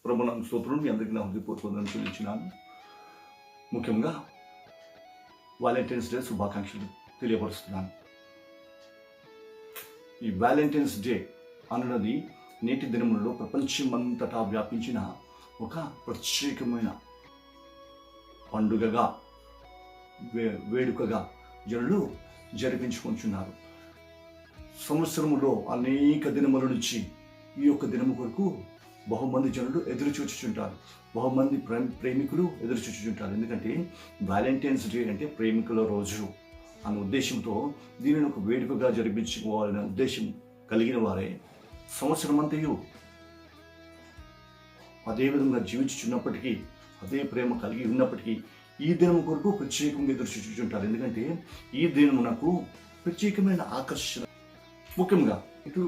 ప్రభునామ స్తోత్రం. మీ అందరికీ నా హృదయపూర్వకంగా చెల్లించినాను. ముఖ్యంగా వాలంటైన్స్ డే శుభాకాంక్షలు తెలియపరుస్తున్నాను. ఈ వాలంటైన్స్ డే అన్నది నేటి దినములలో ప్రపంచమంతటా వ్యాపించిన ఒక ప్రత్యేకమైన పండుగగా వేడుకగా జనులు జరిపించుకుంటున్నారు. సంవత్సరములో అనేక దినముల నుంచి ఈ యొక్క దినము కొరకు బహుమంది జనులు ఎదురు చూచుచుంటారు. బహుమంది ప్రేమికులు ఎదురు చూచుచుంటారు. ఎందుకంటే వాలంటైన్స్ డే అంటే ప్రేమికుల రోజు అన్న ఉద్దేశంతో దీనిని ఒక వేడుకగా జరిపించుకోవాలనే ఉద్దేశం కలిగిన వారే సంవత్సరం అంతయు అదేవిధంగా జీవించుచున్నప్పటికీ, అదే ప్రేమ కలిగి ఉన్నప్పటికీ ఈ దినం కొరకు ప్రత్యేకంగా ఎదురు చూచుచుంటారు. ఎందుకంటే ఈ దినమునకు ప్రత్యేకమైన ఆకర్షణ. ముఖ్యంగా ఇటు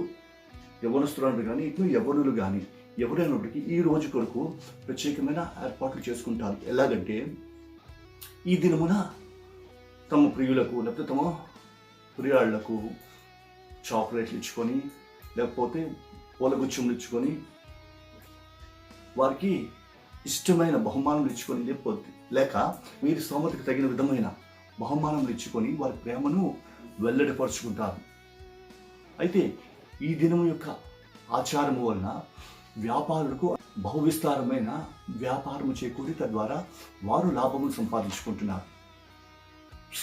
యవ్వనస్తులు కానీ ఇటు యవ్వనులు కానీ ఎవరైనప్పటికీ ఈ రోజు కొరకు ప్రత్యేకమైన ఏర్పాట్లు చేసుకుంటారు. ఎలాగంటే ఈ దినమున తమ ప్రియులకు లేకపోతే తమ ప్రియాళ్లకు చాక్లెట్లు ఇచ్చుకొని, లేకపోతే పూలగుచ్చములు ఇచ్చుకొని, వారికి ఇష్టమైన బహుమానాలు ఇచ్చుకొని, లేక వీరి స్తోమతకు తగిన విధమైన బహుమానాలు ఇచ్చుకొని వారి ప్రేమను వెల్లడిపరుచుకుంటారు. అయితే ఈ దినం యొక్క ఆచారము వలన వ్యాపారులకు బహువిస్తారమైన వ్యాపారము చేకూరి తద్వారా వారు లాభమును సంపాదించుకుంటున్నారు.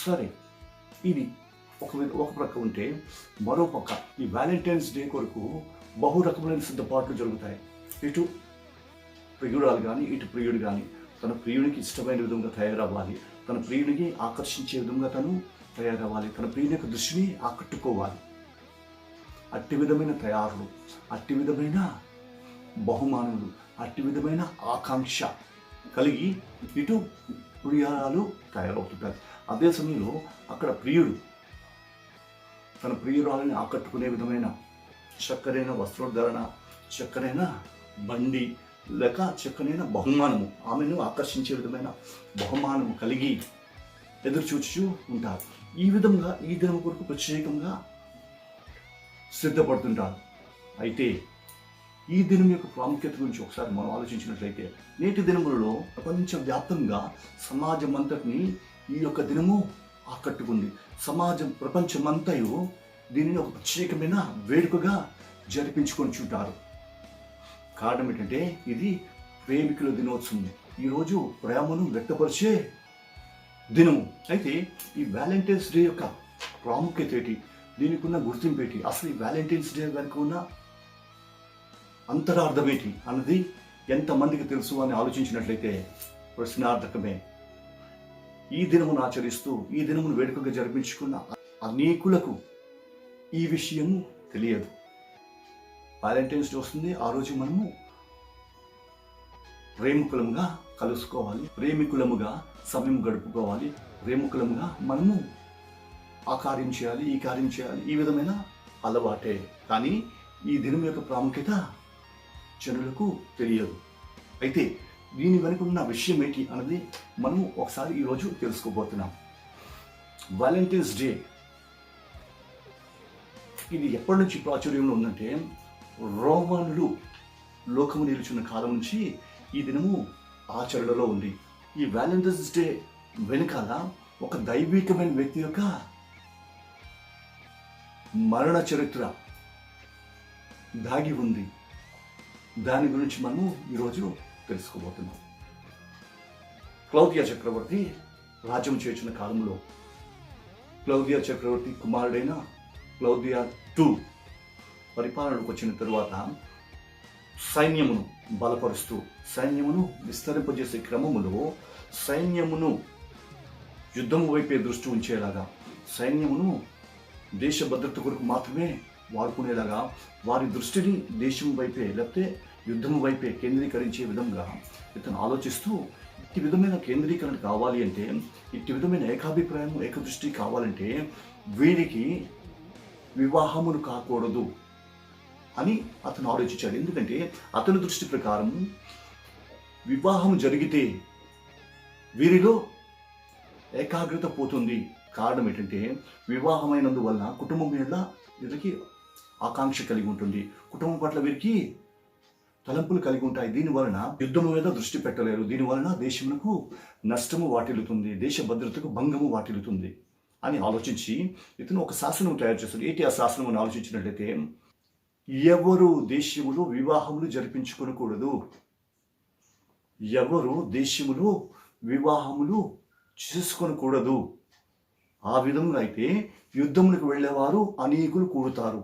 సరే, ఇది ఒక ప్రక్క ఉంటే, మరో పక్క ఈ వాలంటైన్స్ డే కొరకు బహు రకమైన సిద్ధపాట్లు జరుగుతాయి. ఇటు ప్రియురాలు కానీ ఇటు ప్రియుడు కానీ తన ప్రియుడికి ఇష్టమైన విధంగా తయారవ్వాలి, తన ప్రియుడికి ఆకర్షించే విధంగా తను తయారవ్వాలి, తన ప్రియుని యొక్క దృష్టిని ఆకట్టుకోవాలి. అట్టి విధమైన తయారులు, అట్టి విధమైన బహుమానులు, అట్టి విధమైన ఆకాంక్ష కలిగి ఇటు ప్రియురాలు తయారవుతుంటారు. అదే సమయంలో అక్కడ ప్రియుడు తన ప్రియురాలని ఆకట్టుకునే విధమైన చక్కనైన వస్త్రోద్ధరణ, చక్కనైన బండి లేక చక్కనైన బహుమానము, ఆమెను ఆకర్షించే విధమైన బహుమానము కలిగి ఎదురు చూచు ఉంటారు. ఈ విధంగా ఈ దినం కొరకు ప్రత్యేకంగా సిద్ధపడుతుంటారు. అయితే ఈ దినం యొక్క ప్రాముఖ్యత గురించి ఒకసారి మనం ఆలోచించినట్లయితే, నేటి దినములలో ప్రపంచవ్యాప్తంగా సమాజం అంతటిని ఈ యొక్క దినము ఆకట్టుకుంది. సమాజం ప్రపంచమంతయు దీనిని ఒక ప్రత్యేకమైన వేడుకగా జరిపించుకొని చుంటారు. కారణం ఏంటంటే ఇది ప్రేమికుల దినోత్సవం. ఈరోజు ప్రేమను వ్యక్తపరిచే దినము. అయితే ఈ వాలంటైన్స్ డే యొక్క ప్రాముఖ్యత ఏంటి, దీనికి ఉన్న గుర్తింపు ఏంటి, అసలు ఈ వాలంటైన్స్ డే వెనుక ఉన్న అంతరార్థం ఏంటి అన్నది ఎంతమందికి తెలుసు అని ఆలోచించినట్లయితే ప్రశ్నార్థకమే. ఈ దినమును ఆచరిస్తూ ఈ దినమును వేడుకగా జరిపించుకున్న అనేకులకు ఈ విషయము తెలియదు. వాలంటైన్స్ డే వస్తుంది, ఆ రోజు మనము ప్రేమికులముగా కలుసుకోవాలి, ప్రేమికులముగా సమయం గడుపుకోవాలి, ప్రేమికులముగా మనము ఆ కార్యం చేయాలి, ఈ కార్యం చేయాలి, ఈ విధమైన అలవాటే. కానీ ఈ దినం యొక్క ప్రాముఖ్యత జనులకు తెలియదు. అయితే దీని వెనుక ఉన్న విషయం ఏంటి అన్నది మనము ఒకసారి ఈరోజు తెలుసుకోబోతున్నాం. వాలంటైన్స్ డే ఇది ఎప్పటి నుంచి ప్రాచుర్యంలో ఉందంటే, రోమనులు లోకము నిలుచున్న కాలం నుంచి ఈ దినము ఆచరణలో ఉంది. ఈ వాలంటైన్స్ డే వెనుకాల ఒక దైవికమైన వ్యక్తి యొక్క మరణ చరిత్ర దాగి ఉంది. దాని గురించి మనము ఈరోజు తెలుసుకోబోతున్నాం. క్లౌదియా చక్రవర్తి రాజ్యం చేర్చిన కాలంలో క్లౌదియా చక్రవర్తి కుమారుడైన క్లౌదియా II పరిపాలనకు వచ్చిన తరువాత సైన్యమును బలపరుస్తూ, సైన్యమును విస్తరింపజేసే క్రమములో సైన్యమును యుద్ధము వైపే దృష్టి ఉంచేలాగా, సైన్యమును దేశ భద్రత కొరకు మాత్రమే వాడుకునేలాగా వారి దృష్టిని దేశం వైపే లేకపోతే యుద్ధం వైపే కేంద్రీకరించే విధంగా ఇతను ఆలోచిస్తూ, ఇట్టి విధమైన కేంద్రీకరణ కావాలి అంటే, ఇట్టి విధమైన ఏకాభిప్రాయం ఏకదృష్టి కావాలంటే వీరికి వివాహమును కాకూడదు అని అతను ఆలోచించాడు. ఎందుకంటే అతని దృష్టి ప్రకారం వివాహం జరిగితే వీరిలో ఏకాగ్రత పోతుంది. కారణం ఏంటంటే వివాహమైనందువలన కుటుంబం మీద వీరికి ఆకాంక్ష కలిగి ఉంటుంది, కుటుంబం పట్ల వీరికి తలంపులు కలిగి ఉంటాయి. దీని వలన యుద్ధము మీద దృష్టి పెట్టలేరు. దీని వలన దేశమునకు నష్టము వాటిల్లుతుంది, దేశ భద్రతకు భంగము వాటిల్లుతుంది అని ఆలోచించి ఇతను ఒక శాసనం తయారు చేస్తాడు. ఏంటి ఆ శాసనం అని ఆలోచించినట్లయితే, ఎవరు దేశములో వివాహములు జరిపించుకొనకూడదు, ఎవరు దేశములో వివాహములు చేసుకొనకూడదు. ఆ విధంగా అయితే యుద్ధములకు వెళ్ళేవారు అనేకులు కూడుతారు.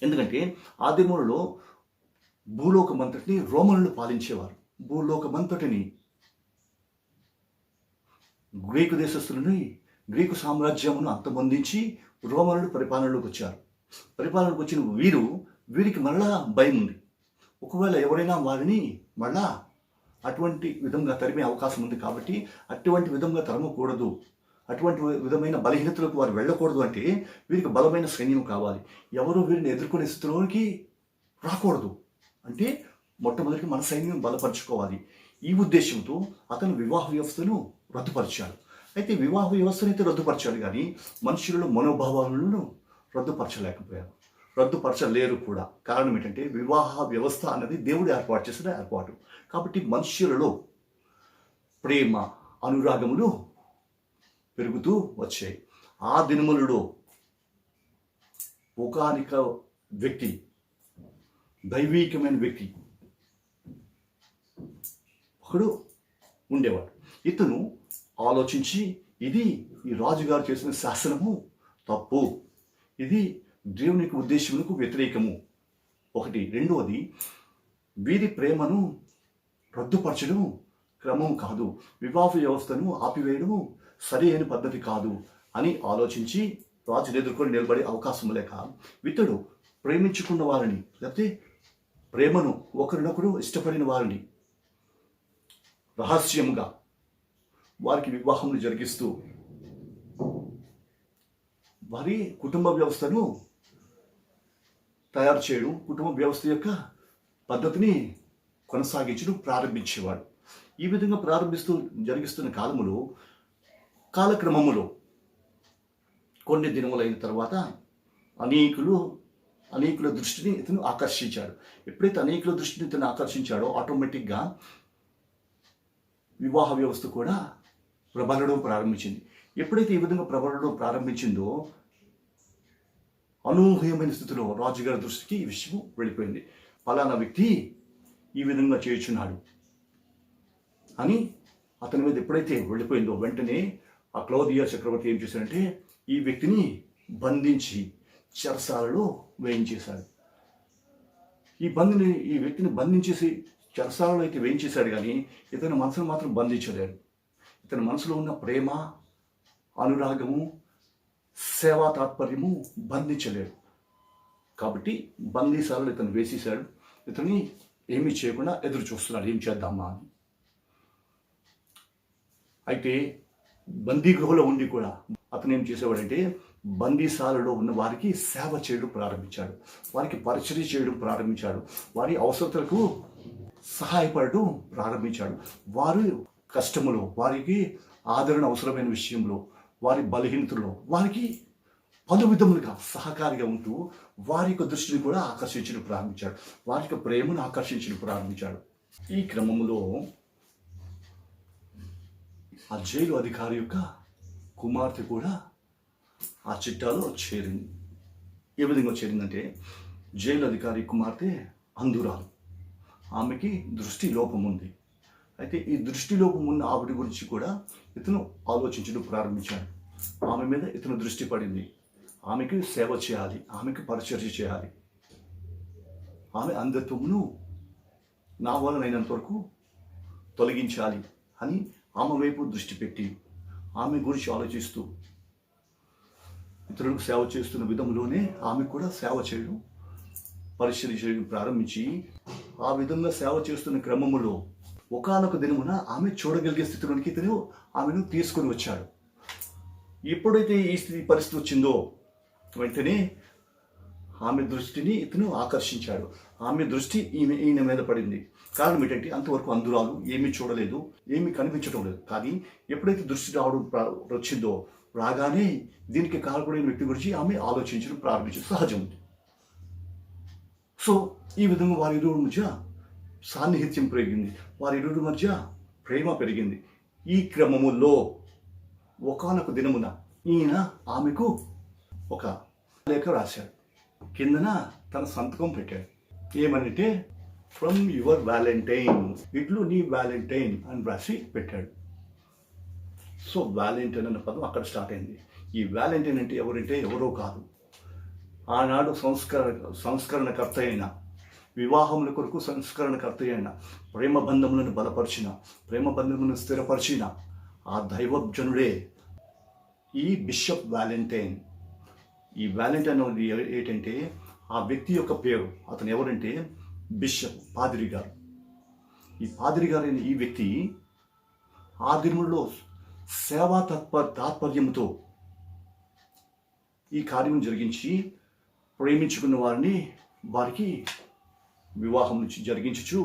ఎందుకంటే ఆదిములలో భూలోకమంతటిని రోమనులు పాలించేవారు. భూలోకమంతటిని గ్రీకు దేశస్తులని, గ్రీకు సామ్రాజ్యమును అంతమొందించి రోమనులు పరిపాలనలోకి వచ్చారు. పరిపాలనకు వచ్చిన వీరికి మరలా భయం ఉంది. ఒకవేళ ఎవరైనా వారిని మళ్ళా అటువంటి విధంగా తరిమే అవకాశం ఉంది. కాబట్టి అటువంటి విధంగా తరమకూడదు, అటువంటి విధమైన బలహీనతలకు వారు వెళ్ళకూడదు. అంటే వీరికి బలమైన సైన్యం కావాలి. ఎవరు వీరిని ఎదుర్కొనే స్థితిలోనికి రాకూడదు. అంటే మొట్టమొదటి మన సైన్యం బలపరుచుకోవాలి. ఈ ఉద్దేశంతో అతను వివాహ వ్యవస్థను రద్దుపరిచాడు. అయితే వివాహ వ్యవస్థను అయితే రద్దుపరిచాడు, కానీ మనుషులలో మనోభావాలను రద్దుపరచలేకపోయారు, రద్దుపరచలేరు కూడా. కారణం ఏంటంటే వివాహ వ్యవస్థ అన్నది దేవుడు ఏర్పాటు చేసిన ఏర్పాటు. కాబట్టి మనుష్యులలో ప్రేమ, అనురాగములు పెరుగుతూ వచ్చాయి. ఆ దినములలో ఒకానిక వ్యక్తి, దైవీకమైన వ్యక్తి ఒకడు ఉండేవాడు. ఇతను ఆలోచించి, ఇది ఈ రాజుగారు చేసిన శాసనము తప్పు, ఇది దేవుని యొక్క ఉద్దేశములకు వ్యతిరేకము. ఒకటి. రెండవది, వీరి ప్రేమను రద్దుపరచడం క్రమం కాదు, వివాహ వ్యవస్థను ఆపివేయడము సరి అయిన పద్ధతి కాదు అని ఆలోచించి రాజును ఎదుర్కొని నిలబడే అవకాశం లేక ఇతడు ప్రేమించుకున్న వారిని, లేకపోతే ప్రేమను ఒకరినొకరు ఇష్టపడిన వారిని రహస్యంగా వారికి వివాహములు జరిగిస్తూ వారి కుటుంబ వ్యవస్థను తయారు చేయడం, కుటుంబ వ్యవస్థ యొక్క పద్ధతిని కొనసాగించడం ప్రారంభించేవాడు. ఈ విధంగా జరిగిస్తున్న కాలములో, కాలక్రమములో కొన్ని దినములైన తర్వాత అనేకుల దృష్టిని ఇతను ఆకర్షించాడు. ఎప్పుడైతే అనేకుల దృష్టిని ఇతను ఆకర్షించాడో ఆటోమేటిక్గా వివాహ వ్యవస్థ కూడా ప్రబలడం ప్రారంభించింది. ఎప్పుడైతే ఈ విధంగా ప్రబలడం ప్రారంభించిందో అనూహ్యమైన స్థితిలో రాజుగారి దృష్టికి ఈ విషయం వెళ్ళిపోయింది. ఫలానా వ్యక్తి ఈ విధంగా చేయుచున్నాడు అని అతని మీద ఎప్పుడైతే వెళ్ళిపోయిందో వెంటనే ఆ క్లౌదియా చక్రవర్తి ఏం చేశాడంటే ఈ వ్యక్తిని బంధించి చెరసాలలో వేయించేశాడు. ఈ వ్యక్తిని బంధించేసి చెరసాలలో అయితే వేయించేశాడు, కానీ ఇతని మనసును మాత్రం బంధించలేడు. ఇతని మనసులో ఉన్న ప్రేమ, అనురాగము, సేవా తాత్పర్యము బంధించలేడు. కాబట్టి బందీశాలలో ఇతను వేసేశాడు. ఇతని ఏమీ చేయకుండా ఎదురు చూస్తున్నాడు, ఏం చేద్దామా అని. అయితే బందీ గృహలో ఉండి కూడా అతను ఏం చేసేవాడంటే బందీశాలలో ఉన్న వారికి సేవ చేయడం ప్రారంభించాడు, వారికి పరిచర్య చేయడం ప్రారంభించాడు, వారి అవసరతలకు సహాయపడడం ప్రారంభించాడు. వారి కష్టములో, వారికి ఆదరణ అవసరమైన విషయంలో, వారి బలహీనతలో వారికి పలు విధములుగా సహకారిగా ఉంటూ వారి యొక్క దృష్టిని కూడా ఆకర్షించడం ప్రారంభించాడు, వారి యొక్క ప్రేమను ఆకర్షించడం ప్రారంభించాడు. ఈ క్రమంలో ఆ జైలు అధికారి యొక్క కుమార్తె కూడా ఆ చిట్టాలో చేరింది. ఏ విధంగా చేరిందంటే, జైలు అధికారి కుమార్తె అంధురాలు, ఆమెకి దృష్టి లోపం ఉంది. అయితే ఈ దృష్టి లోపం ఉన్న ఆవిడ గురించి కూడా ఇతను ఆలోచించడం ప్రారంభించాడు. ఆమె మీద ఇతను దృష్టి పడింది. ఆమెకి సేవ చేయాలి, ఆమెకి పరిచర్య చేయాలి, ఆమె అంధత్వమును నా వలనైనంత వరకు తొలగించాలి అని ఆమె వైపు దృష్టి పెట్టి ఆమె గురించి ఆలోచిస్తూ ఇతరులకు సేవ చేస్తున్న విధంలోనే ఆమె కూడా సేవ చేయడం, పరిచర్య చేయడం ప్రారంభించి ఆ విధంగా సేవ చేస్తున్న క్రమములో ఒకానొక దినమున ఆమె చూడగలిగే స్థితిలోనికి ఇతను ఆమెను తీసుకొని వచ్చాడు. ఎప్పుడైతే ఈ పరిస్థితి వచ్చిందో వెంటనే ఆమె దృష్టిని ఇతను ఆకర్షించాడు. ఆమె దృష్టి ఈయన మీద పడింది. కారణం ఏంటంటే అంతవరకు అంధురాలు, ఏమీ చూడలేదు, ఏమీ కనిపించడం లేదు. కానీ ఎప్పుడైతే దృష్టి వచ్చిందో రాగానే దీనికి కారకుడైన వ్యక్తి గురించి ఆమె ఆలోచించడం ప్రారంభించడం సహజం. సో ఈ విధంగా వారి ఇరువురి మధ్య సాన్నిహిత్యం పెరిగింది, వారి ఇరువురి మధ్య ప్రేమ పెరిగింది. ఈ క్రమములో ఒకానొక దినమున ఈయన ఆమెకు ఒక లేఖ రాశాడు. కిందన తన సంతకం పెట్టాడు. ఏమనంటే, ఫ్రమ్ యువర్ వ్యాలంటైన్, ఇట్లు నీ వ్యాలంటైన్ అని రాసి పెట్టాడు. సో వ్యాలంటైన్ అన్న పదం అక్కడ స్టార్ట్ అయింది. ఈ వ్యాలంటైన్ అంటే ఎవరంటే ఎవరో కాదు, ఆనాడు సంస్కరణకర్త అయిన, వివాహముల కొరకు సంస్కరణకర్త అయిన, ప్రేమ బంధములను బలపరిచిన, ప్రేమ బంధములను స్థిరపరిచిన ఆ దైవజనుడే ఈ బిషప్ వ్యాలంటైన్. ఈ వ్యాలంటైన్ అనేది ఏంటంటే ఆ వ్యక్తి యొక్క పేరు. అతను ఎవరంటే బిషప్, పాదిరి గారు. ఈ పాదిరి గారైన ఈ వ్యక్తి ఆ దినములలో సేవా తాత్పర్యంతో ఈ కార్యం జరిగించి ప్రేమించుకున్న వారిని వారికి వివాహం జరిగించుచు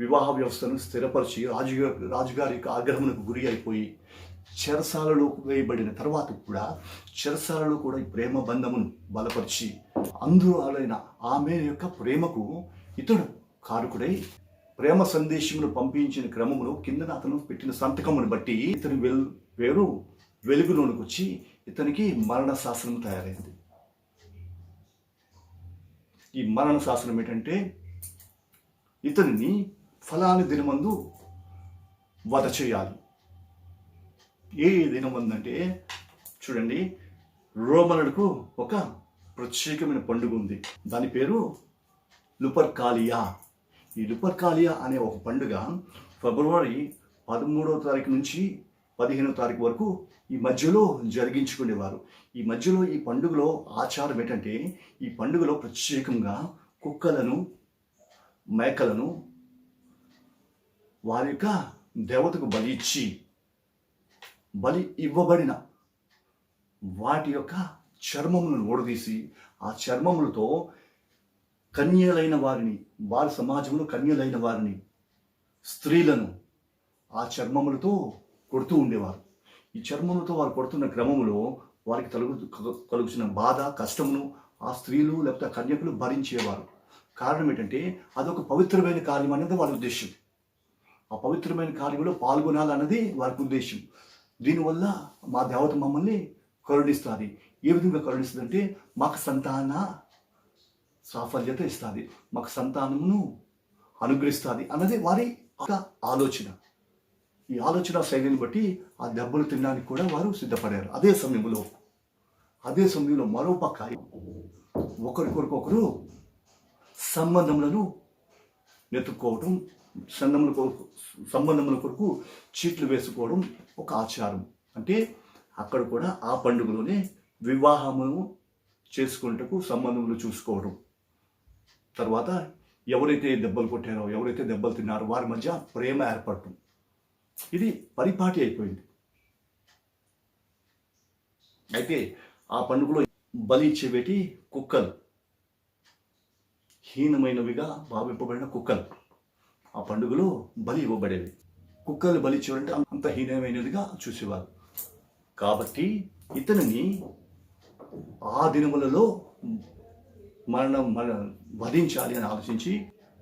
వివాహ వ్యవస్థను స్థిరపరిచి రాజుగారి యొక్క ఆగ్రహమునకు గురి అయిపోయి చెరసాలలో వేయబడిన తర్వాత కూడా చెరసాలలో కూడా ఈ ప్రేమ బంధమును బలపరిచి అందువలన ఆమె యొక్క ప్రేమకు ఇతడు కారకుడై ప్రేమ సందేశమును పంపించిన క్రమమును కిందన అతను పెట్టిన సంతకమును బట్టి ఇతని పేరు వెలుగులోనికి వచ్చి ఇతనికి మరణ శాసనం తయారైంది. ఈ మరణ శాసనం ఏంటంటే ఇతనిని ఫలాని దినమందు వధ చేయాలి. ఏ దినమందు అంటే చూడండి, రోమనులకు ఒక ప్రత్యేకమైన పండుగ ఉంది. దాని పేరు లుపర్కాలియా. ఈ లుపర్కాలియా అనే ఒక పండుగ ఫిబ్రవరి 13వ తారీఖు నుంచి 15వ తారీఖు వరకు ఈ మధ్యలో జరిగించుకునేవారు. ఈ మధ్యలో ఈ పండుగలో ఆచారం ఏంటంటే, ఈ పండుగలో ప్రత్యేకంగా కుక్కలను, మేకలను వారి యొక్క దేవతకు బలి ఇవ్వబడిన వాటి యొక్క చర్మములను ఓడదీసి ఆ చర్మములతో కన్యలైన వారిని, వారి సమాజంలో కన్యలైన వారిని, స్త్రీలను ఆ చర్మములతో కొడుతూ ఉండేవారు. ఈ చర్మములతో వారు కొడుతున్న క్రమములో వారికి కలుగుతున్న బాధ, కష్టమును ఆ స్త్రీలు లేకపోతే కన్యకులు భరించేవారు. కారణం ఏంటంటే అదొక పవిత్రమైన కార్యం అనేది వారి ఉద్దేశం. ఆ పవిత్రమైన కార్యంలో పాల్గొనాలన్నది వారికి ఉద్దేశం. దీనివల్ల మా దేవత మమ్మల్ని కరుణిస్తుంది. ఏ విధంగా కరుణిస్తుంది అంటే మాకు సంతాన సాఫల్యత ఇస్తుంది, మాకు సంతానమును అనుగ్రహిస్తుంది అన్నది వారి ఆలోచన. ఈ ఆలోచన శైలిని బట్టి ఆ దెబ్బలు తినడానికి కూడా వారు సిద్ధపడారు. అదే సమయంలో మరో పక్క ఒకరికొరకొకరు సంబంధములను వెతుక్కోవడం, సంబంధముల కొరకు చీట్లు వేసుకోవడం ఒక ఆచారం. అంటే అక్కడ కూడా ఆ పండుగలోనే వివాహమును చేసుకుంటకు సంబంధములు చూసుకోవడం, తర్వాత ఎవరైతే దెబ్బలు కొట్టారో, ఎవరైతే దెబ్బలు తిన్నారో వారి మధ్య ప్రేమ ఏర్పడటం, ఇది పరిపాటి అయిపోయింది. అయితే ఆ పండుగలో బలి ఇచ్చేవేటి కుక్కలు, హీనమైనవిగా భావింపబడిన కుక్కలు ఆ పండుగలో బలి ఇవ్వబడేవి. కుక్కలు బలి ఇచ్చేవారంటే అంత హీనమైనదిగా చూసేవారు. కాబట్టి ఇతనిని ఆ దినములలో వధించాలి అని ఆలోచించి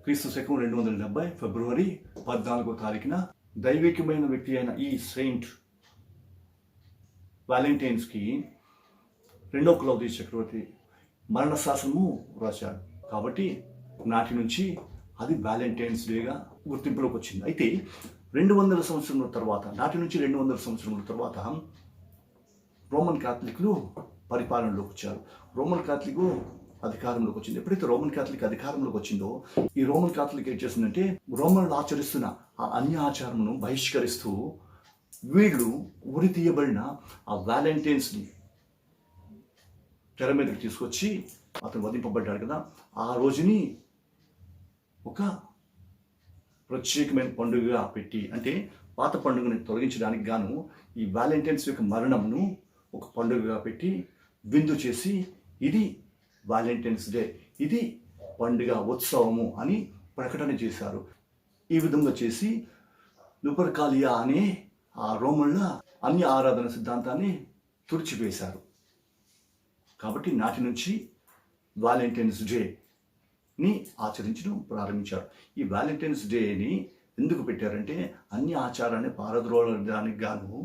క్రీస్తు శకం 270 ఫిబ్రవరి 14వ తారీఖున దైవికమైన వ్యక్తి అయిన ఈ సెయింట్ వ్యాలంటైన్స్కి రెండో క్లౌదియస్ చక్రవర్తి మరణ శాసనము రాశాడు. కాబట్టి నాటి నుంచి అది వ్యాలంటైన్స్ డేగా గుర్తింపులోకి వచ్చింది. అయితే 200 సంవత్సరముల తర్వాత, నాటి నుంచి 200 సంవత్సరముల తర్వాత రోమన్ క్యాథలిక్లు పరిపాలనలోకి వచ్చారు. రోమన్ క్యాథలిక్ అధికారంలోకి వచ్చింది. ఎప్పుడైతే రోమన్ క్యాథలిక్ అధికారంలోకి వచ్చిందో ఈ రోమన్ క్యాథలిక్ ఏం చేస్తుందంటే రోమన్లు ఆచరిస్తున్న ఆ అన్య ఆచారమును బహిష్కరిస్తూ వీళ్ళు ఉరి తీయబడిన ఆ వ్యాలంటైన్స్ని తెర మీదకి తీసుకొచ్చి అతను వధింపబడ్డాడు కదా, ఆ రోజుని ఒక ప్రత్యేకమైన పండుగగా పెట్టి, అంటే పాత పండుగని తొలగించడానికి గాను ఈ వ్యాలంటైన్స్ యొక్క మరణమును ఒక పండుగగా పెట్టి విందు చేసి ఇది వ్యాలంటైన్స్ డే, ఇది పండుగ ఉత్సవము అని ప్రకటన చేశారు. ఈ విధంగా చేసి లుపర్కాలియా అనే ఆ రోమన్ల అన్య ఆరాధన సిద్ధాంతాన్ని తుడిచివేశారు. కాబట్టి నాటి నుంచి వ్యాలంటైన్స్ డే ని ఆచరించడం ప్రారంభించారు. ఈ వ్యాలంటైన్స్ డేని ఎందుకు పెట్టారంటే అన్ని ఆచారాన్ని పారద్రోలడానికి గాను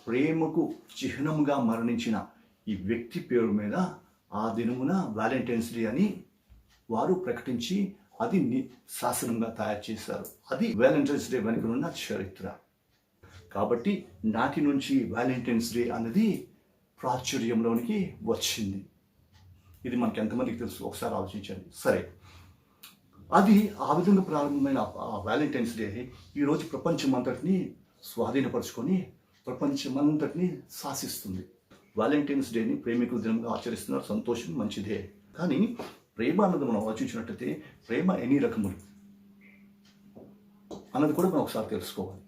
ప్రేమకు చిహ్నంగా మరణించిన ఈ వ్యక్తి పేరు మీద ఆ దినమున వ్యాలంటైన్స్ డే అని వారు ప్రకటించి అది శాసనంగా తయారు చేశారు. అది వ్యాలంటైన్స్ డే వెనుకనున్న చరిత్ర. కాబట్టి నాటి నుంచి వ్యాలంటైన్స్ డే అన్నది ప్రాచుర్యంలోనికి వచ్చింది. ఇది మనకి ఎంతమందికి తెలుసు ఒకసారి ఆలోచించండి. సరే, అది ఆ విధంగా ప్రారంభమైన ఆ వ్యాలంటైన్స్ డే ఈరోజు ప్రపంచమంతటిని స్వాధీనపరుచుకొని ప్రపంచమంతటిని శాసిస్తుంది. వ్యాలంటైన్స్ డేని ప్రేమికుల దినంగా ఆచరిస్తున్నారు. సంతోషం, మంచిదే. కానీ ప్రేమ అన్నది మనం ఆలోచించినట్టయితే ప్రేమ ఎన్ని రకములు అన్నది కూడా మనం ఒకసారి తెలుసుకోవాలి.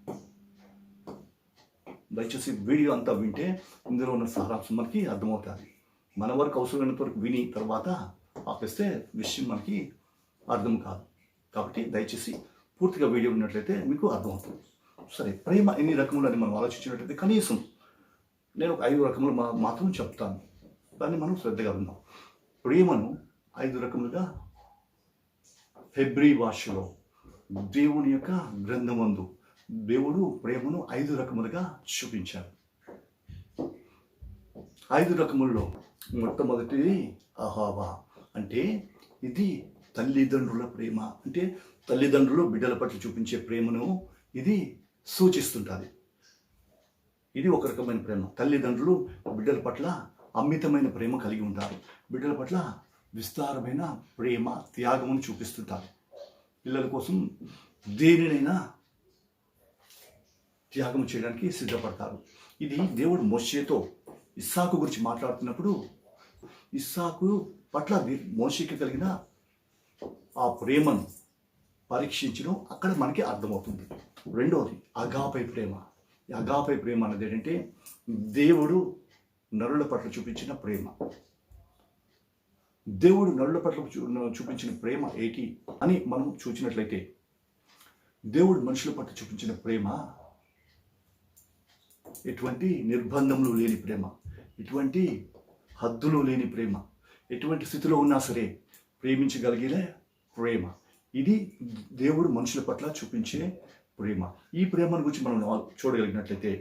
దయచేసి వీడియో అంతా వింటే ఇందులో ఉన్న సారాంశం మనకి అర్థమవుతుంది. మన వరకు అవసరమైనంత వరకు విని తర్వాత ఆపేస్తే విషయం మనకి అర్థం కాదు. కాబట్టి దయచేసి పూర్తిగా వీడియో విన్నట్లయితే మీకు అర్థమవుతుంది. సరే, ప్రేమ ఎన్ని రకములు అని మనం ఆలోచించినట్లయితే కనీసం నేను ఒక 5 రకములు మాత్రం చెప్తాను. దాన్ని మనం శ్రద్ధగా విందాం. ప్రేమను 5 రకములుగా హెబ్రీ భాషలో దేవుని యొక్క గ్రంథమందు దేవుడు ప్రేమను 5 రకములుగా చూపించారు. 5 రకముల్లో మొట్టమొదటిది అహావా, అంటే ఇది తల్లిదండ్రుల ప్రేమ. అంటే తల్లిదండ్రులు బిడ్డల పట్ల చూపించే ప్రేమను ఇది సూచిస్తుంటుంది. ఇది ఒక రకమైన ప్రేమ. తల్లిదండ్రులు బిడ్డల పట్ల అమితమైన ప్రేమ కలిగి ఉంటారు. బిడ్డల పట్ల విస్తారమైన ప్రేమ, త్యాగమును చూపిస్తుంటారు. పిల్లల కోసం దేనినైనా త్యాగం చేయడానికి సిద్ధపడతారు. ఇది దేవుడు మోషేతో ఇస్సాకు గురించి మాట్లాడుతున్నప్పుడు ఇస్సాకు పట్ల మోషేకి కలిగిన ఆ ప్రేమను పరీక్షించడం అక్కడ మనకి అర్థమవుతుంది. రెండవది అగాపై ప్రేమ. ఈ అగాపై ప్రేమ అనేది ఏంటంటే దేవుడు నరుల పట్ల చూపించిన ప్రేమ. దేవుడు నరుల పట్ల చూపించిన ప్రేమ ఏంటి అని మనం చూసినట్లయితే దేవుడు మనుషుల పట్ల చూపించిన ప్రేమ ఎటువంటి నిర్బంధములు లేని ప్రేమ, ఎటువంటి హద్దులు లేని ప్రేమ, ఎటువంటి స్థితిలో ఉన్నా సరే ప్రేమించగలిగే ప్రేమ. ఇది దేవుడు మనుషుల పట్ల చూపించే ప్రేమ. ఈ ప్రేమను గురించి మనం చూడగలిగినట్లయితే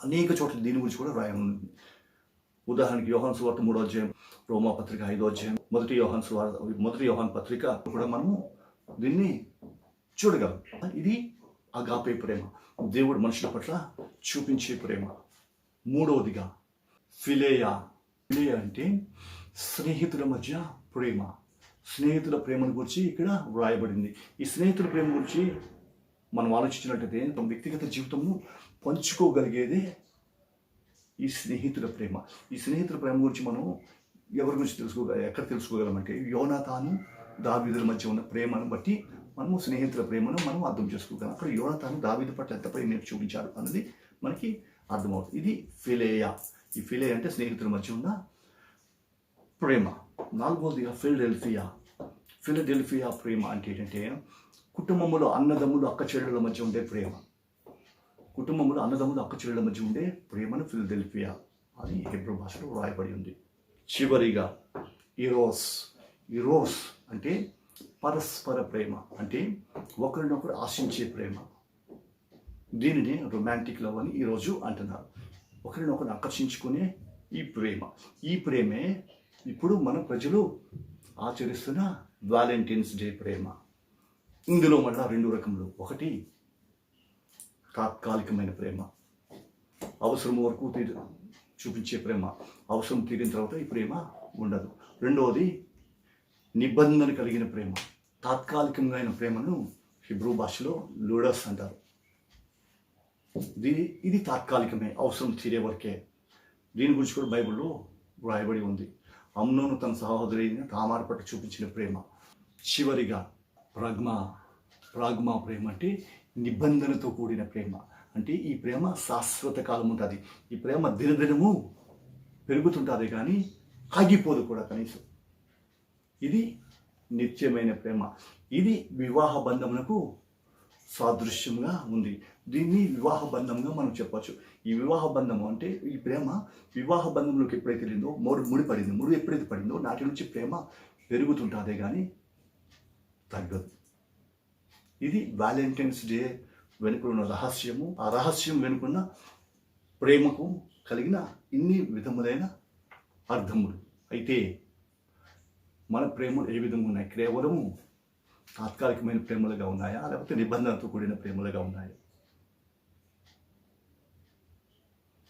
అనేక చోట్ల దీని గురించి కూడా రాయనుంది. ఉదాహరణకి యోహాను సువార్త 3వ అధ్యాయం, రోమా పత్రిక 5వ అధ్యాయం, మొదటి యోహాను పత్రిక కూడా మనము దీన్ని చూడగలం. ఇది అగాపే ప్రేమ, దేవుడు మనుషుల పట్ల చూపించే ప్రేమ. మూడవదిగా ఫిలేయా. ఫిలేయా అంటే స్నేహితుల మధ్య ప్రేమ. స్నేహితుల ప్రేమను గురించి ఇక్కడ వ్రాయబడింది. ఈ స్నేహితుల ప్రేమ గురించి మనం ఆలోచించినట్లయితే తమ వ్యక్తిగత జీవితంను పంచుకోగలిగేదే ఈ స్నేహితుల ప్రేమ. ఈ స్నేహితుల ప్రేమ గురించి మనం ఎవరి గురించి ఎక్కడ తెలుసుకోగలమంటే యోనాతాను దావీదుల మధ్య ఉన్న ప్రేమను బట్టి మనము స్నేహితుల ప్రేమను మనం అర్థం చేసుకోగలం. అక్కడ యోనాతాను దావీదు పట్ల ఎంత ప్రేమ చూపించాడు అన్నది మనకి అర్థమవుతుంది. ఇది ఫిలేయా. ఈ ఫిలేయా అంటే స్నేహితుల మధ్య ఉన్న ప్రేమ. నాలుగవదిగా ఫిలడెల్ఫియా ప్రేమ అంటే ఏంటంటే కుటుంబంలో అన్నదమ్ములు అక్క చెల్లెళ్ళ మధ్య ఉండే ప్రేమ. కుటుంబంలో అన్నదమ్ములు అక్క చెల్లెళ్ళ మధ్య ఉండే ప్రేమను ఫిలడెల్ఫియా అని హెబ్రూ భాషలో వ్రాయబడి ఉంది. చివరిగా ఇరోస్ అంటే పరస్పర ప్రేమ, అంటే ఒకరినొకరు ఆశించే ప్రేమ. దీనిని రొమాంటిక్ లవ్ అని ఈరోజు అంటున్నారు. ఒకరినొకరు ఆకర్షించుకునే ఈ ప్రేమ. ఈ ప్రేమే ఇప్పుడు మన ప్రజలు ఆచరిస్తున్న వ్యాలంటైన్స్ డే ప్రేమ. ఇందులో మళ్ళా 2 రకములు. ఒకటి తాత్కాలికమైన ప్రేమ, అవసరం వరకు చూపించే ప్రేమ. అవసరం తీరిన తర్వాత ఈ ప్రేమ ఉండదు. రెండవది నిబంధన కలిగిన ప్రేమ. తాత్కాలికమైన ప్రేమను హిబ్రూ భాషలో లూడస్ అంటారు. ఇది తాత్కాలికమే, అవసరం తీరే వరకే. దీని గురించి కూడా బైబిల్లో వ్రాయబడి ఉంది. అమ్నోను తన సహోదరి తామారు పట్ల చూపించిన ప్రేమ. చివరిగా ప్రాగ్మా ప్రేమ అంటే నిబంధనతో కూడిన ప్రేమ. అంటే ఈ ప్రేమ శాశ్వత కాలం ఉంటుంది. ఈ ప్రేమ దినదినము పెరుగుతుంటుంది కానీ ఆగిపోదు కూడా కనీసం. ఇది నిత్యమైన ప్రేమ. ఇది వివాహ బంధమునకు సాదృశ్యంగా ఉంది. దీన్ని వివాహ బంధంగా మనం చెప్పచ్చు. ఈ వివాహ బంధము అంటే ఈ ప్రేమ వివాహ బంధంలోకి ఎప్పుడైతే వెళ్ళిందో ముడి ఎప్పుడైతే పడిందో నాటి నుంచి ప్రేమ పెరుగుతుంటుందే కానీ తగ్గదు. ఇది వ్యాలంటైన్స్ డే వెనుకున్న రహస్యము. ఆ రహస్యం వెనుకున్న ప్రేమకు కలిగిన ఇన్ని విధములైన అర్థములు. అయితే మన ప్రేమలు ఏ విధంగా ఉన్నాయి? కేవలము తాత్కాలికమైన ప్రేమలుగా ఉన్నాయా, లేకపోతే నిబంధనతో కూడిన ప్రేమలుగా ఉన్నాయా?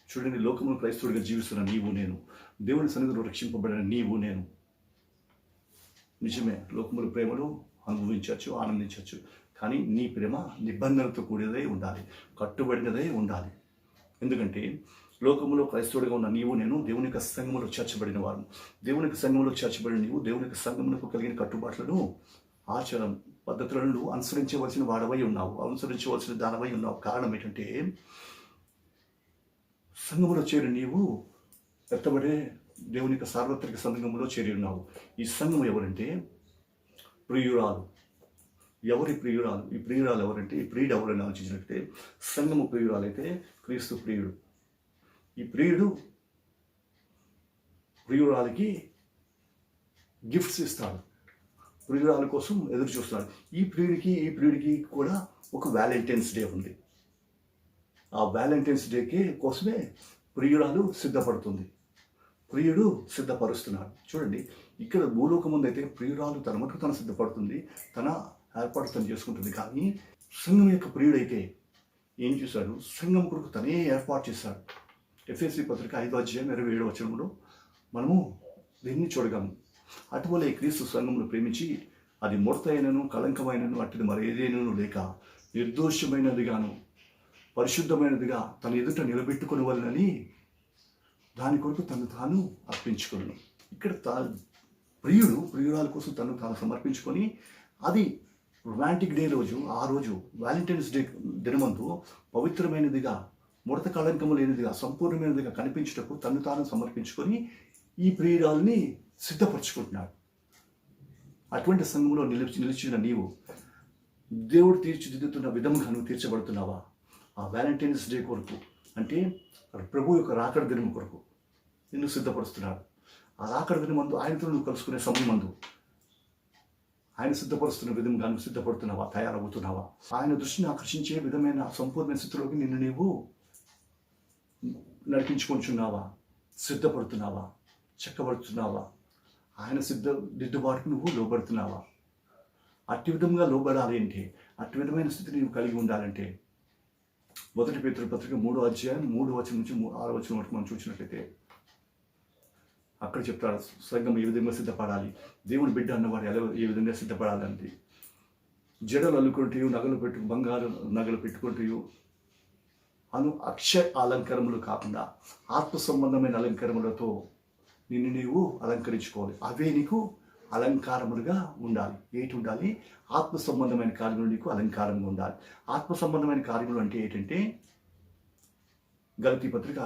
చూడండి, లోకమును క్రైస్తవుడిగా జీవిస్తున్న నీవు నేను, దేవుని సన్నిధిలో రక్షింపబడిన నీవు నేను, నిజమే లోకముల ప్రేమలు అనుభవించవచ్చు, ఆనందించవచ్చు. కానీ నీ ప్రేమ నిబంధనతో కూడినదై ఉండాలి, కట్టుబడినదై ఉండాలి. ఎందుకంటే లోకములో క్రైస్తవుడిగా ఉన్న నీవు నేను దేవుని యొక్క సంఘములో చేర్చబడిన వారు. దేవుని యొక్క సంఘములో చేర్చబడిన నీవు దేవుని యొక్క సంఘములకు కలిగిన కట్టుబాట్లను, ఆచారం పద్ధతులను అనుసరించవలసిన వాడవై ఉన్నావు, అనుసరించవలసిన దానవై ఉన్నావు. కారణం ఏంటంటే సంఘములో చేరి నీవు ఎత్తబడే దేవుని యొక్క సార్వత్రిక సంఘములో చేరి ఉన్నావు. ఈ సంఘం ఎవరంటే ప్రియురాలు. ఎవరి ప్రియురాలు? ఈ ప్రియురాలు ఎవరంటే, ఈ ప్రియుడు ఎవరని ఆలోచించినట్టే సంఘము ప్రియురాలైతే క్రీస్తు ప్రియుడు. ఈ ప్రియుడు ప్రియురాలికి గిఫ్ట్స్ ఇస్తాడు, ప్రియురాల కోసం ఎదురు చూస్తాడు. ఈ ప్రియుడికి కూడా ఒక వ్యాలంటైన్స్ డే ఉంది. ఆ వ్యాలంటైన్స్ డేకి కోసమే ప్రియురాలు సిద్ధపడుతుంది, ప్రియుడు సిద్ధపరుస్తున్నాడు. చూడండి, ఇక్కడ భూలోకం ముందు అయితే ప్రియురాలు తన మటుకు తను సిద్ధపడుతుంది, తన ఏర్పాటు తను చేసుకుంటుంది. కానీ సంఘం యొక్క ప్రియుడైతే ఏం చేశాడు? సంఘం కొరకు తనే ఏర్పాటు చేశాడు. ఎఫెసీ పత్రిక 5:27 మనము దీన్ని చూడగలము. అటువలే క్రీస్తు సంఘమును ప్రేమించి అది ముడతైనను కళంకమైనను అట్టిది మరేదేనూ లేక నిర్దోషమైనదిగాను పరిశుద్ధమైనదిగా తన ఎదుట నిలబెట్టుకుని వలనని దాని కొరకు తను తాను అర్పించుకున్నాను. ఇక్కడ ప్రియురాల కోసం తను తాను సమర్పించుకొని, అది రొమాంటిక్ డే రోజు, ఆ రోజు వ్యాలంటైన్స్ డే దినమందు పవిత్రమైనదిగా, ముడత కళంకము లేనిదిగా, సంపూర్ణమైనదిగా కనిపించుటకు తను తాను సమర్పించుకొని ఈ ప్రియురాల్ని సిద్ధపరచుకుంటున్నాడు. అటువంటి సంఘంలో నిలిచిన నీవు దేవుడు తీర్చిదిద్దుతున్న విధంగా నువ్వు తీర్చబడుతున్నావా? ఆ వ్యాలంటైన్స్ డే కొరకు, అంటే ప్రభు యొక్క రాకడ దినం కొరకు నిన్ను సిద్ధపరుస్తున్నాడు. ఆ రాకడ దినమందు ఆయనతో నువ్వు కలుసుకునే సమయం మందు ఆయన సిద్ధపరుస్తున్న విధంగా నువ్వు సిద్ధపడుతున్నావా, తయారవుతున్నావా? ఆయన దృష్టిని ఆకర్షించే విధమైన సంపూర్ణ స్థితిలోకి నిన్ను నీవు నడిపించుకొంచున్నావా? సిద్ధపడుతున్నావా? చెక్కబడుతున్నావా? ఆయన దిద్దుబాటుకు నువ్వు లోబడుతున్నావా? అట్టి విధంగా లోబడాలి అంటే, అట్టి విధమైన స్థితిని నువ్వు కలిగి ఉండాలంటే 1 పేతురు పత్రిక 3:3 నుంచి 6 వరకు మనం చూసినట్లయితే అక్కడ చెప్తాడు సంఘం ఏ విధంగా సిద్ధపడాలి, దేవుని బిడ్డ అన్నవాడు ఏ విధంగా సిద్ధపడాలి అంటే, జడలు అల్లుకుంటూ బంగారు నగలు పెట్టుకుంటూ అక్షయ అలంకరములు కాకుండా ఆత్మ సంబంధమైన అలంకరములతో నిన్ను నీవు అలంకరించుకోవాలి. అవే నీకు అలంకారములుగా ఉండాలి. ఏంటి ఉండాలి? ఆత్మ సంబంధమైన కార్యములు నీకు అలంకారంగా ఉండాలి. ఆత్మ సంబంధమైన కార్యములు అంటే ఏంటంటే, గలతీ పత్రిక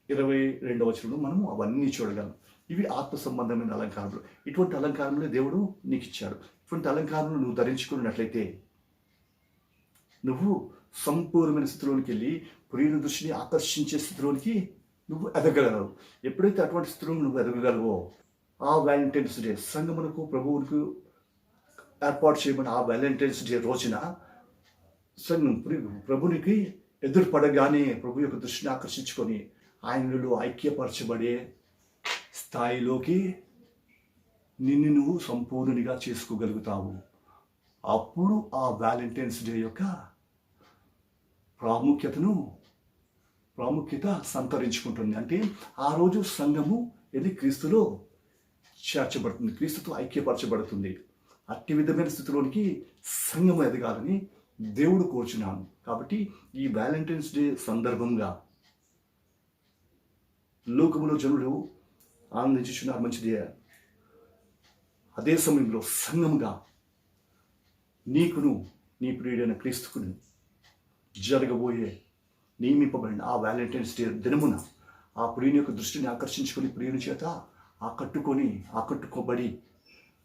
5:22 మనము అవన్నీ చూడగలం. ఇవి ఆత్మ సంబంధమైన అలంకారములు. ఇటువంటి అలంకారములే దేవుడు నీకు ఇచ్చాడు. ఇటువంటి అలంకారములు నువ్వు ధరించుకున్నట్లయితే నువ్వు సంపూర్ణమైన స్థితిలోనికి వెళ్ళి ప్రియుని దృష్టిని ఆకర్షించే స్థితిలోనికి నువ్వు ఎదగలవు. ఎప్పుడైతే అటువంటి స్థితిలో నువ్వు ఎదగగలవో, ఆ వ్యాలంటైన్స్ డే సంఘమునకు ప్రభువునికి ఏర్పాటు చేయబడిన ఆ వ్యాలంటైన్స్ డే రోజున సంఘం ప్రభునికి ఎదురుపడగానే ప్రభు యొక్క దృష్టిని ఆకర్షించుకొని ఆయనలో ఐక్యపరచబడే స్థాయిలోకి నిన్ను నువ్వు సంపూర్ణంగా చేసుకోగలుగుతావు. అప్పుడు ఆ వ్యాలంటైన్స్ డే యొక్క ప్రాముఖ్యత సంతరించుకుంటుంది. అంటే ఆ రోజు సంఘము ఇది క్రీస్తులో చేర్చబడుతుంది, క్రీస్తుతో ఐక్యపరచబడుతుంది. అట్టి విధమైన స్థితిలోనికి సంఘము ఎదగాలని దేవుడు కోరుచున్నాను. కాబట్టి ఈ వ్యాలంటైన్స్ డే సందర్భంగా లోకములో జనులు ఆనందించుచున్నారు, మంచిదే. అదే సమయంలో సంఘముగా నీకును నీ ప్రియుడైన క్రీస్తుకును జరగబోయే నియమింపబడిన ఆ వ్యాలంటైన్స్ డే దినమున ఆ ప్రియుని యొక్క దృష్టిని ఆకర్షించుకొని ప్రియుని చేత ఆకట్టుకోబడి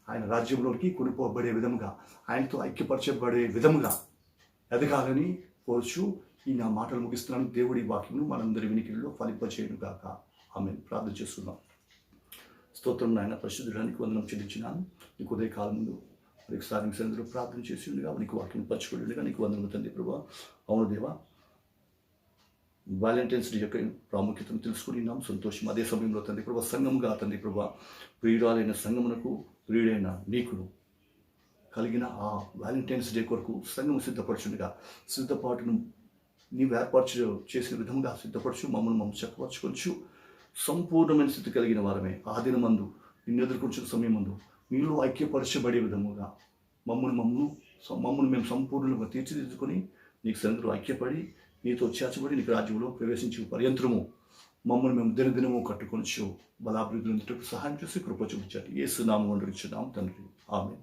ఆయన రాజ్యంలోకి కొనుక్కోబడే విధముగా, ఆయనతో ఐక్యపరచబడే విధముగా ఎదగాలని కోరుచు ఈ నా మాటలు ముగిస్తున్నాను. దేవుడి వాక్యమును మనందరి వినికిడిలో ఫలింపచేయును గాక. ఆమేన్. ప్రార్థన చేసుకుందాం. స్తోత్రం నాయన, పరిశుద్ధుడానికి వందనం చెల్లించినాను. నీకు ఉదయకాలం ముందు ఒకసారి మీ సన్నిధిలో ప్రార్థన చేసి ఉండగా నీకు వాక్యం పంచుకొని ఉండగా నీకు వందనములు తండ్రి ప్రభా. అవును దేవా, వాలంటైన్స్ డే యొక్క ప్రాముఖ్యతను తెలుసుకున్నాం, సంతోషం. అదే సమయంలో తండ్రి ప్రభా సంఘముగా తండ్రి ప్రభా ప్రియురాలైన సంఘమునకు ప్రియుడైన నీకు కలిగిన ఆ వాలంటైన్స్ డే కొరకు సంఘము సిద్ధపరచుండగా సిద్ధపాటును నీవు ఏర్పాటు చేసిన విధంగా సిద్ధపరచు, మమ్మల్ని చక్కపరచుకొచ్చు. సంపూర్ణమైన స్థితి కలిగిన వారమే ఆ దినమందు నిన్ను ఎదుర్కొంచిన సమయం ముందు మీలో ఐక్యపరచబడే విధముగా మమ్మల్ని మేము సంపూర్ణంగా తీర్చిదిద్దుకొని నీకు సన్నిధిలో ఐక్యపడి నీతో చేర్చబడి నీకు రాజ్యంలో ప్రవేశించే పర్యంతరము మమ్మల్ని మేము దినదినము కట్టుకొనచ్చు. బలాభివృద్ధి సహాయం చేసి కృప చూపించాలి. యేసు నామమున అడుగుచున్నాము తండ్రి, ఆమేన్.